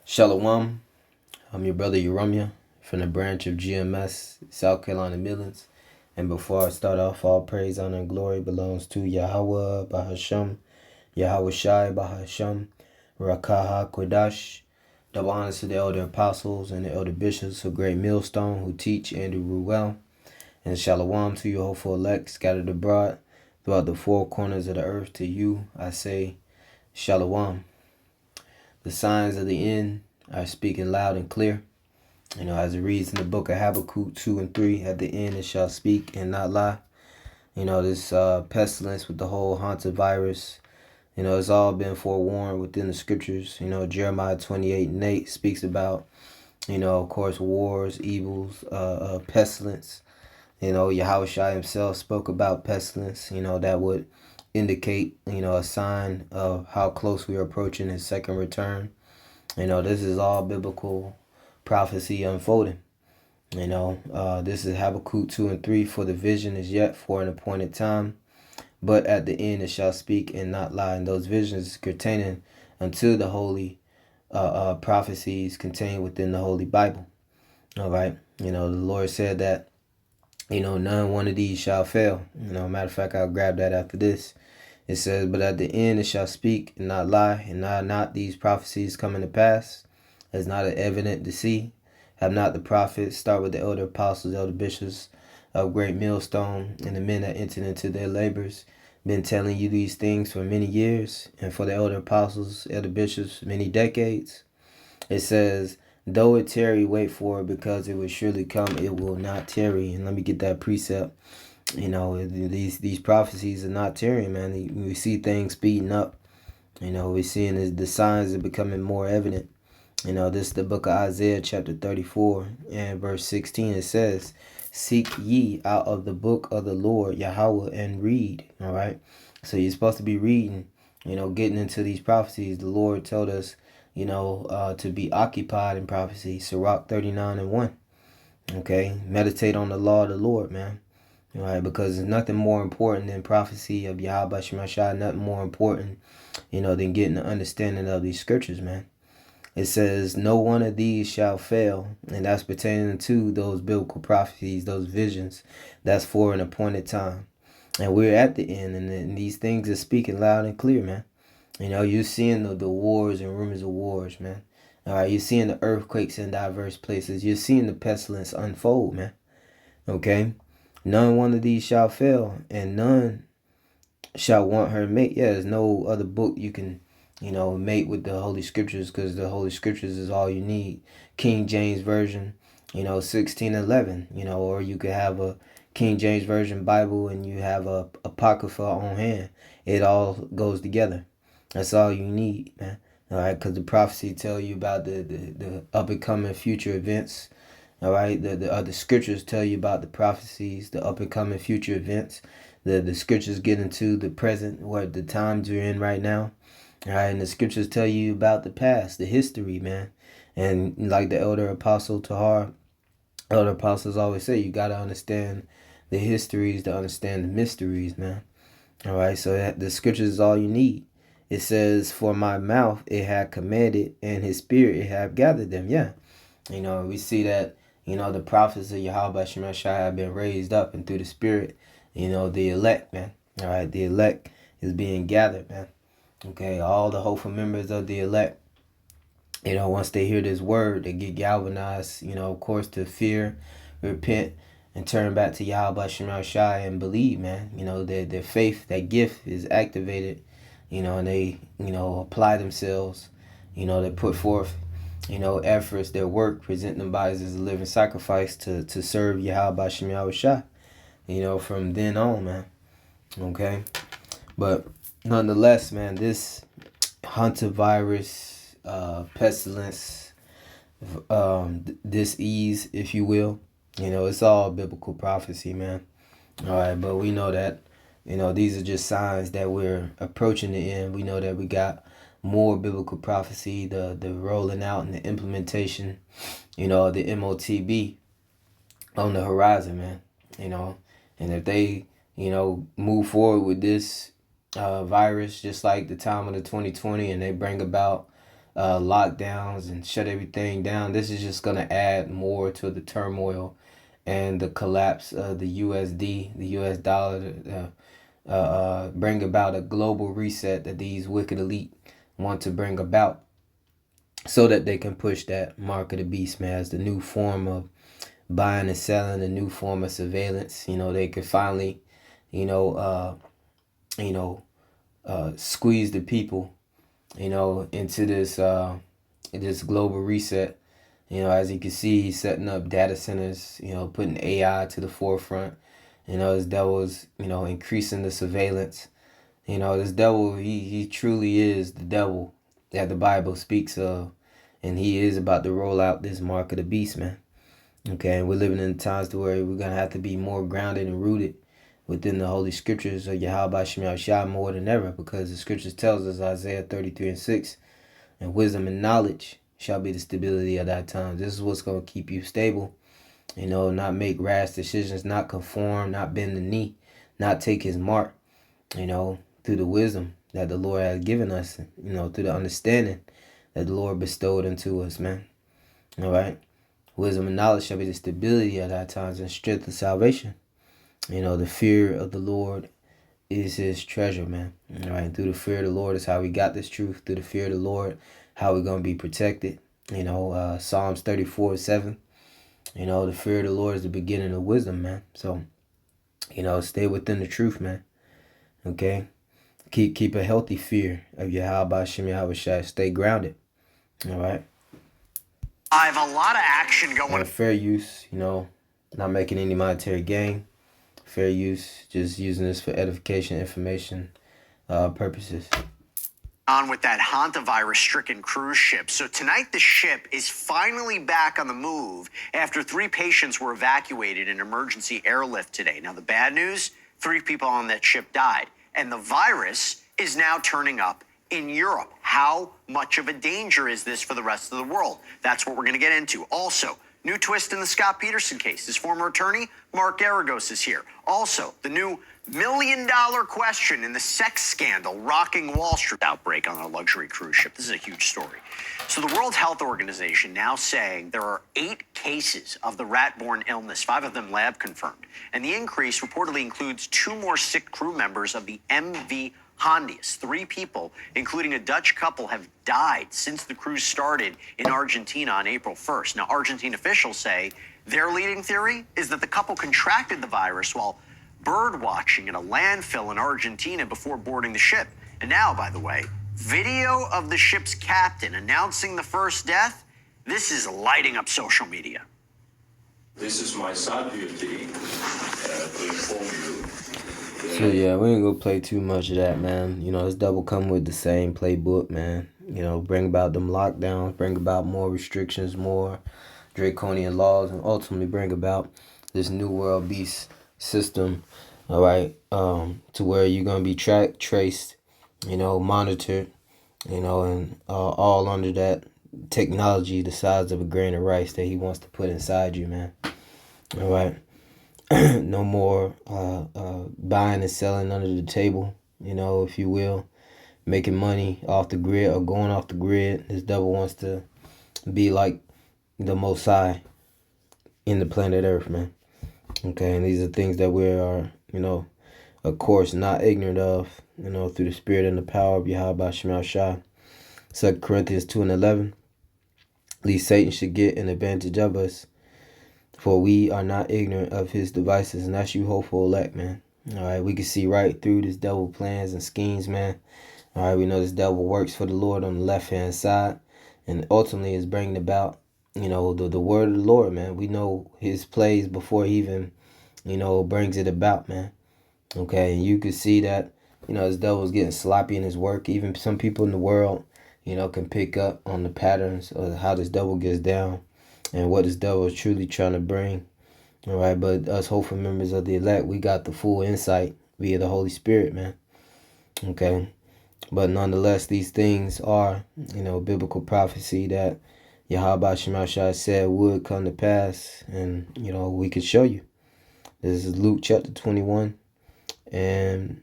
Shalawam, I'm your brother Yahawashi from the branch of GMS, South Carolina Midlands. And before I start off, all praise, honor, and glory belongs to Yahawah, Bahasham, Yahawashi, Bahasham, Rawchaa, HaQadash. Double honors to the elder apostles and the elder bishops of Great Millstone who teach and do rule well. And Shalawam to your hopeful elect scattered abroad throughout the four corners of the earth. To you, I say, Shalawam. The signs of the end are speaking loud and clear. As it reads in the book of Habakkuk 2 and 3, at the end it shall speak and not lie. This pestilence with the whole haunted virus, it's all been forewarned within the scriptures. Jeremiah 28 and 8 speaks about, of course, wars, evils, pestilence. Yahawashi himself spoke about pestilence, that would indicate, a sign of how close we are approaching his second return. This is all biblical prophecy unfolding. This is Habakkuk 2 and 3. For the vision is yet for an appointed time, but at the end it shall speak and not lie. And those visions pertaining unto the holy prophecies contained within the Holy Bible. All right. The Lord said that, none one of these shall fail. Matter of fact, I'll grab that after this. It says, but at the end it shall speak and not lie, and not these prophecies coming to pass. It's not evident to see. Have not the prophets, start with the elder apostles, elder bishops of Great Millstone, and the men that entered into their labors, been telling you these things for many years, and for the elder apostles, elder bishops, many decades? It says, though it tarry, wait for it, because it will surely come, it will not tarry. And let me get that precept. These prophecies are not tarrying, man. We see things speeding up. We're seeing the signs are becoming more evident. This is the book of Isaiah chapter 34 and verse 16. It says, seek ye out of the book of the Lord Yahawah and read. All right. So you're supposed to be reading, getting into these prophecies. The Lord told us, to be occupied in prophecy. Sirach 39 and 1. Okay. Meditate on the law of the Lord, man. All right. Because there's nothing more important than prophecy of Yahawashi, nothing more important, than getting the understanding of these scriptures, man. It says, no one of these shall fail. And that's pertaining to those biblical prophecies, those visions. That's for an appointed time. And we're at the end. And these things are speaking loud and clear, man. You're seeing the wars and rumors of wars, man. All right. You're seeing the earthquakes in diverse places. You're seeing the pestilence unfold, man. Okay. None one of these shall fail. And none shall want her mate. Yeah, there's no other book you can mate with the Holy Scriptures, because the Holy Scriptures is all you need. King James Version, 1611, or you could have a King James Version Bible and you have a Apocrypha on hand. It all goes together. That's all you need, man. All right, because the prophecy tell you about the up-and-coming future events. All right, the scriptures tell you about the prophecies, the up-and-coming future events. The scriptures get into the present, what the times you're in right now. All right, and the scriptures tell you about the past, the history, man. And like the elder apostles always say, you got to understand the histories to understand the mysteries, man. All right, so the scriptures is all you need. It says, for my mouth it had commanded, and his spirit it had gathered them. Yeah, we see that, the prophets of Yahawashi have been raised up, and through the spirit, the elect, man. All right, the elect is being gathered, man. Okay, all the hopeful members of the elect, once they hear this word, they get galvanized, of course, to fear, repent, and turn back to Yahawashi and believe, man. Their faith, that gift is activated, and they, apply themselves, they put forth, efforts, their work, present their bodies as a living sacrifice to serve Yahawashi, from then on, man. Okay, but nonetheless, man, this hunter virus, pestilence, disease, if you will, it's all biblical prophecy, man. All right, but we know that, these are just signs that we're approaching the end. We know that we got more biblical prophecy, the rolling out and the implementation, the MOTB on the horizon, man. And if they, move forward with this virus, just like the time of the 2020, and they bring about lockdowns and shut everything down, this is just going to add more to the turmoil and the collapse of the USD, the US dollar, bring about a global reset that these wicked elite want to bring about, so that they can push that mark of the beast, man, as the new form of buying and selling, a new form of surveillance. They could finally, you know, squeeze the people, into this global reset. As you can see, he's setting up data centers, putting AI to the forefront. This devil is, increasing the surveillance. This devil, he truly is the devil that the Bible speaks of. And he is about to roll out this mark of the beast, man. Okay, and we're living in times to where we're going to have to be more grounded and rooted within the Holy Scriptures of Yahawashi more than ever, because the Scriptures tells us, Isaiah 33:6, and wisdom and knowledge shall be the stability of that time. This is what's going to keep you stable, not make rash decisions, not conform, not bend the knee, not take his mark, through the wisdom that the Lord has given us, through the understanding that the Lord bestowed into us, man. All right. Wisdom and knowledge shall be the stability of that times and strength of salvation. The fear of the Lord is his treasure, man. All right. Through the fear of the Lord is how we got this truth. Through the fear of the Lord, how we're going to be protected. Psalms 34:7. The fear of the Lord is the beginning of wisdom, man. So, stay within the truth, man. Okay. Keep a healthy fear of Yahawashi. Stay grounded. All right. I have a lot of action going. Fair use, not making any monetary gain. Fair use, just using this for edification, information purposes. On with that hantavirus-stricken cruise ship. So tonight the ship is finally back on the move after 3 patients were evacuated in emergency airlift today. Now the bad news, 3 people on that ship died, and the virus is now turning up in Europe. How much of a danger is this for the rest of the world? That's what we're going to get into. Also, new twist in the Scott Peterson case. His former attorney, Mark Garagos, is here. Also, the new $1 million question in the sex scandal rocking Wall Street outbreak on a luxury cruise ship. This is a huge story. So the World Health Organization now saying there are 8 cases of the rat-borne illness, 5 of them lab confirmed. And the increase reportedly includes 2 more sick crew members of the MV Hondius. 3 people, including a Dutch couple, have died since the cruise started in Argentina on April 1st. Now, Argentine officials say their leading theory is that the couple contracted the virus while bird watching at a landfill in Argentina before boarding the ship. And now, by the way, video of the ship's captain announcing the first death. This is lighting up social media. This is my sad duty to inform you. So yeah, we ain't gonna play too much of that, man. This double come with the same playbook, man. Bring about them lockdowns, bring about more restrictions, more draconian laws, and ultimately bring about this new world beast system, all right, to where you're gonna be tracked, traced, monitored, and all under that technology the size of a grain of rice that he wants to put inside you, man. All right. No more buying and selling under the table, if you will, making money off the grid or going off the grid. This devil wants to be like the Most High in the planet Earth, man. Okay, and these are things that we are, of course, not ignorant of, through the spirit and the power of Yahawashi. 2 Corinthians 2:11. Least Satan should get an advantage of us, for we are not ignorant of his devices. And that's you, hopeful elect, man. All right, we can see right through this devil plans and schemes, man. All right, we know this devil works for the Lord on the left-hand side, and ultimately is bringing about, the word of the Lord, man. We know his plays before he even, brings it about, man. Okay, and you can see that, this devil's getting sloppy in his work. Even some people in the world, can pick up on the patterns of how this devil gets down and what this devil is truly trying to bring. All right, but us hopeful members of the elect, we got the full insight via the Holy Spirit, man. Okay, but nonetheless, these things are, biblical prophecy that Yahawashi said would come to pass, and, we could show you. This is Luke chapter 21 and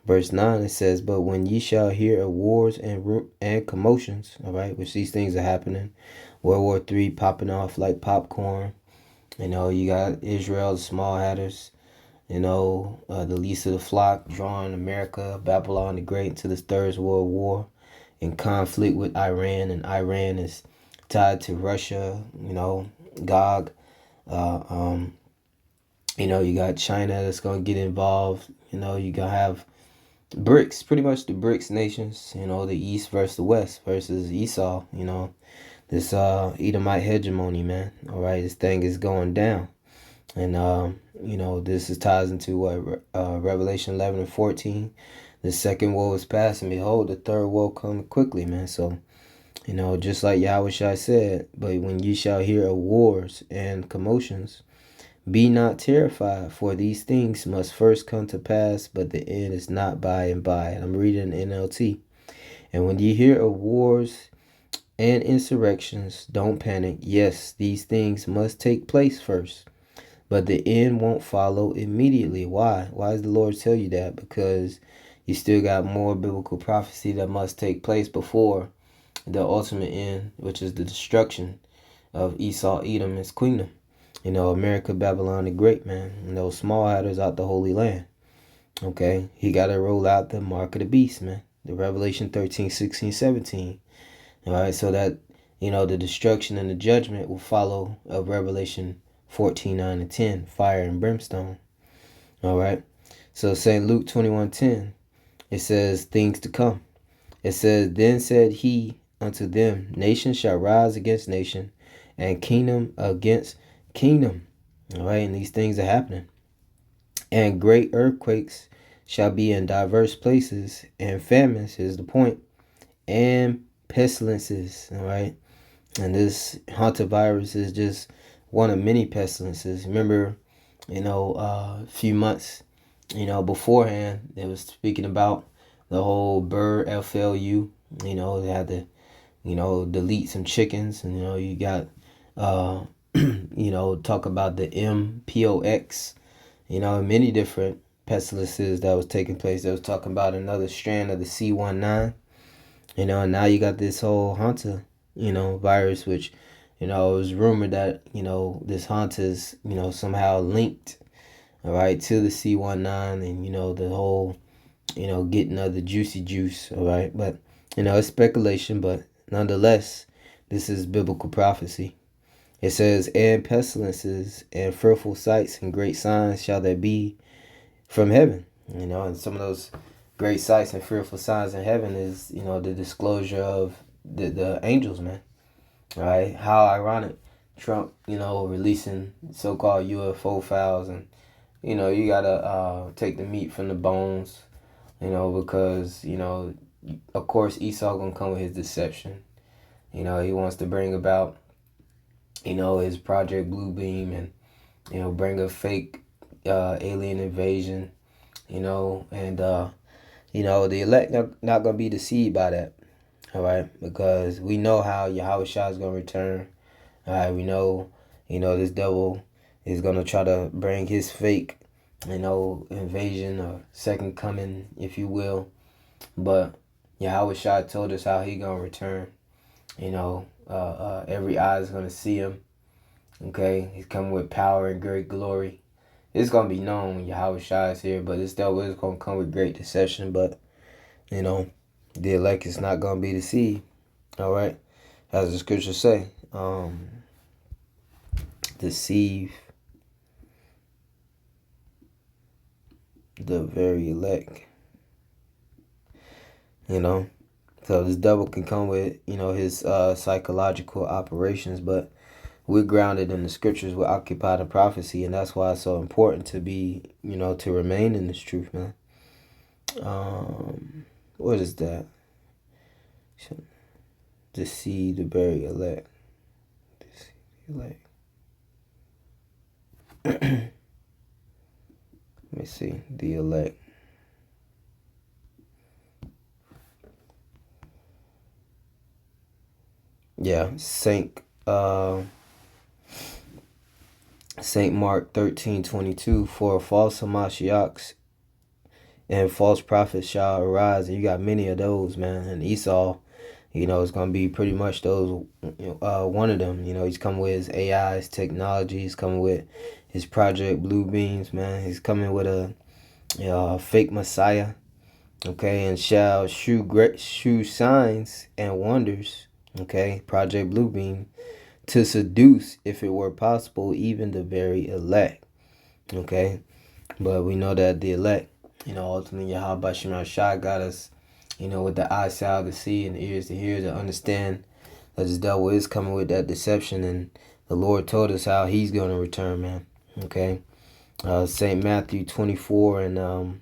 Verse 9, it says, but when ye shall hear of wars and commotions, all right, which these things are happening, World War III popping off like popcorn. You got Israel, the small hatters, the least of the flock, drawing America, Babylon the Great into this Third World War in conflict with Iran, and Iran is tied to Russia, Gog. You got China that's going to get involved. You going to have BRICS, pretty much the BRICS nations, the East versus the West versus Esau, this Edomite hegemony, man. All right, this thing is going down. And, this ties into what Revelation 11 and 14. The second woe is past, and behold, the third woe coming quickly, man. So, just like Yahawashi said, but when you shall hear of wars and commotions, be not terrified, for these things must first come to pass, but the end is not by and by. I'm reading NLT. And when you hear of wars and insurrections, don't panic. Yes, these things must take place first, but the end won't follow immediately. Why? Why does the Lord tell you that? Because you still got more biblical prophecy that must take place before the ultimate end, which is the destruction of Esau, Edom, and his kingdom. America, Babylon the Great, man. Those small hatters out the Holy Land. Okay? He got to roll out the mark of the beast, man. The Revelation 13, 16, 17. All right? So that, the destruction and the judgment will follow of Revelation 14, 9, and 10. Fire and brimstone. All right? So St. Luke 21:10, it says things to come. It says, then said he unto them, nation shall rise against nation, and kingdom against kingdom. All right, and these things are happening. And great earthquakes shall be in diverse places, and famines is the point, and pestilences. All right, and this hantavirus is just one of many pestilences. Remember, a few months, beforehand, they was speaking about the whole bird FLU. They had to, delete some chickens, and you got talk about the MPOX, many different pestilences that was taking place. That was talking about another strand of the C19, and now you got this whole Hanta, virus, which, it was rumored that, this Hanta is, somehow linked, all right, to the C19, and, the whole, getting of the juicy juice, all right. But, it's speculation, but nonetheless, this is biblical prophecy. It says, and pestilences and fearful sights and great signs shall there be from heaven. And some of those great sights and fearful signs in heaven is, the disclosure of the angels, man. All right. How ironic. Trump, releasing so-called UFO files, and, you got to take the meat from the bones, because, of course, Esau going to come with his deception. He wants to bring about, his Project Blue Beam, and, bring a fake alien invasion, and, the elect not going to be deceived by that, all right, because we know how Yahawashi is going to return, all right, we know, this devil is going to try to bring his fake, invasion or second coming, if you will, but Yahawashi told us how he going to return, every eye is going to see him. Okay, he's coming with power and great glory. It's going to be known when Yahawashi is here, but this devil is going to come with great deception. But, the elect is not going to be deceived. All right, as the scriptures say, deceive the very elect. So this devil can come with, his psychological operations, but we're grounded in the scriptures. We're occupied in prophecy, and that's why it's so important to be, to remain in this truth, man. What is that? Deceive the very elect. Deceive the elect. Let me see. The elect. Yeah, Saint Mark 13:22, for false Hamashiachs and false prophets shall arise. And you got many of those, man. And Esau, it's going to be pretty much those, one of them. He's coming with his AI, his technology. He's coming with his Project Blue Beams, man. He's coming with a fake Messiah, okay, and shall shew signs and wonders, okay, Project Blue Beam, to seduce, if it were possible, even the very elect, okay. But we know that the elect, ultimately Yahawashi got us, with the eyesight to see and the ears to hear, to understand that this devil is coming with that deception, and the Lord told us how he's going to return, man, okay. St. Matthew 24 and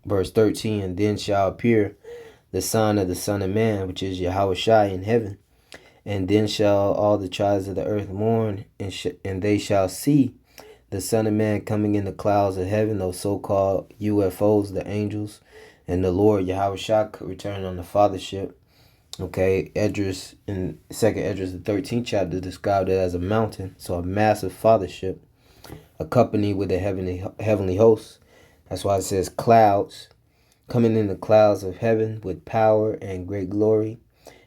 verse 13, and then shall appear the Son of the Son of Man, which is Yahawashi in heaven. And then shall all the tribes of the earth mourn, and they shall see the Son of Man coming in the clouds of heaven, those so-called UFOs, the angels, and the Lord Yahawashi returning on the fathership. Okay, Esdras, in 2nd Esdras, the 13th chapter, described it as a mountain, so a massive fathership, accompanied with a heavenly host. That's why it says clouds, coming in the clouds of heaven with power and great glory.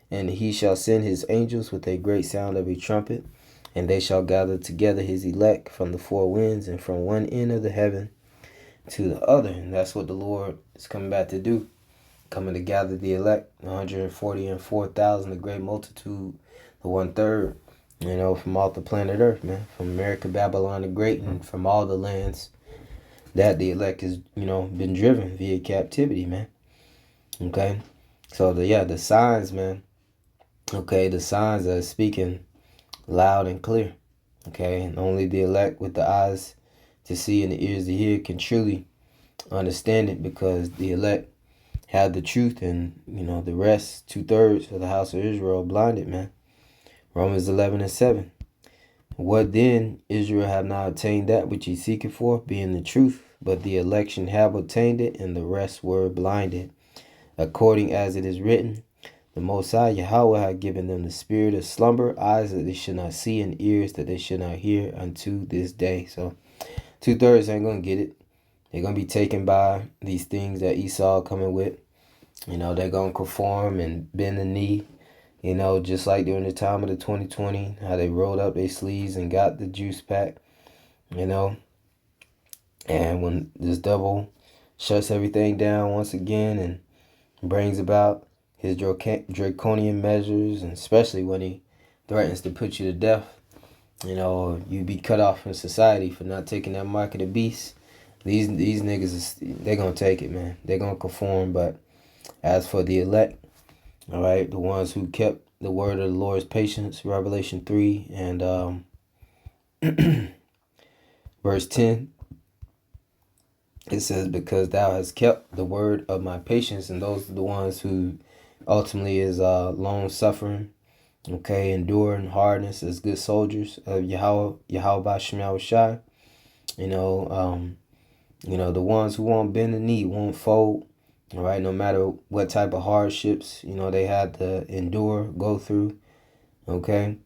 And he shall send his angels with a great sound of a trumpet, and they shall gather together his elect from the four winds and from one end of the heaven to the other. And that's what the Lord is coming back to do, coming to gather the elect, 144,000, the great multitude, the 1/3, from off the planet Earth, man, from America, Babylon the Great, and from all the lands that the elect has, been driven via captivity, man. Okay, so the signs, man. Okay, the signs are speaking loud and clear. Okay, and only the elect with the eyes to see and the ears to hear can truly understand it, because the elect have the truth, and the rest, 2/3 of the house of Israel, blinded, man. Romans 11:7. What then? Israel have not obtained that which he seeketh for, being the truth, but the election have obtained it, and the rest were blinded. According as it is written, the Most High Yahawah had given them the spirit of slumber, eyes that they should not see, and ears that they should not hear unto this day. So 2/3 ain't going to get it. They're going to be taken by these things that Esau coming with. They're going to conform and bend the knee, just like during the time of the 2020, how they rolled up their sleeves and got the juice pack, And when this devil shuts everything down once again and brings about his draconian measures, and especially when he threatens to put you to death, you be cut off from society for not taking that mark of the beast. These niggas, they're going to take it, man. They're going to conform. But as for the elect, all right, the ones who kept the word of the Lord's patience, Revelation 3 and verse 10, it says, because thou hast kept the word of my patience. And those are the ones who ultimately is long suffering, okay, enduring hardness as good soldiers of Yahawashi. The ones who won't bend the knee, won't fold, all right, no matter what type of hardships, they had to endure, go through, okay.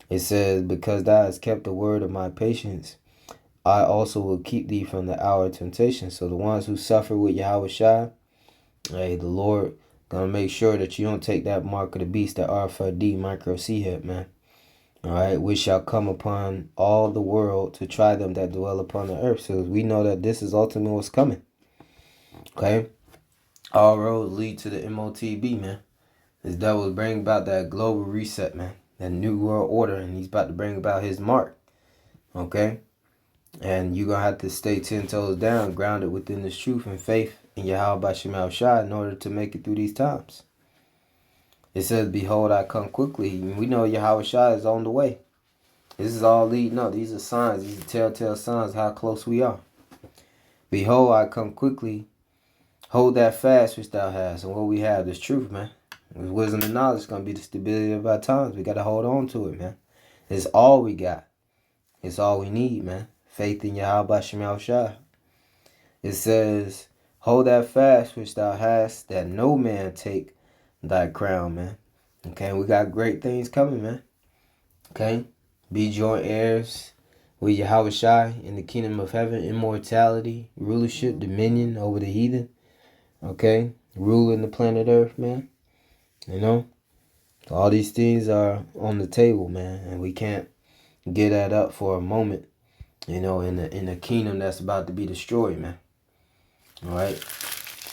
It says, because thou hast kept the word of my patience, I also will keep thee from the hour of temptation. So the ones who suffer with Yahawashi, hey, the Lord gonna make sure that you don't take that mark of the beast, that RFID micro C-head, man. All right, which shall come upon all the world to try them that dwell upon the earth. So we know that this is ultimately what's coming. Okay, all roads lead to the MOTB, man. This devil is bringing about that global reset, man, that new world order, and he's about to bring about his mark. Okay, and you're gonna have to stay 10 toes down, grounded within this truth and faith in Yahawashi in order to make it through these times. It says, behold, I come quickly. We know Yahawashi is on the way. This is all leading up. These are signs. These are telltale signs of how close we are. Behold, I come quickly. Hold that fast which thou hast. And what we have is truth, man. With wisdom and knowledge is going to be the stability of our times. We got to hold on to it, man. It's all we got. It's all we need, man. Faith in Yahawashi. It says, hold that fast which thou hast, that no man take thy crown, man. Okay, we got great things coming, man. Okay, be joint heirs with Yahawashi in the kingdom of heaven, immortality, rulership, dominion over the heathen. okay, ruling the planet Earth, man. You know, all these things are on the table, man, and we can't get that up for a moment, you know, in a kingdom that's about to be destroyed, man. All right.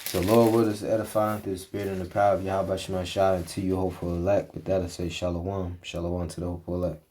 So Lord, will us edifying through the spirit and the power of Yahawah and to you, hopeful elect. With that, I say shalom. Shalom to the hopeful elect.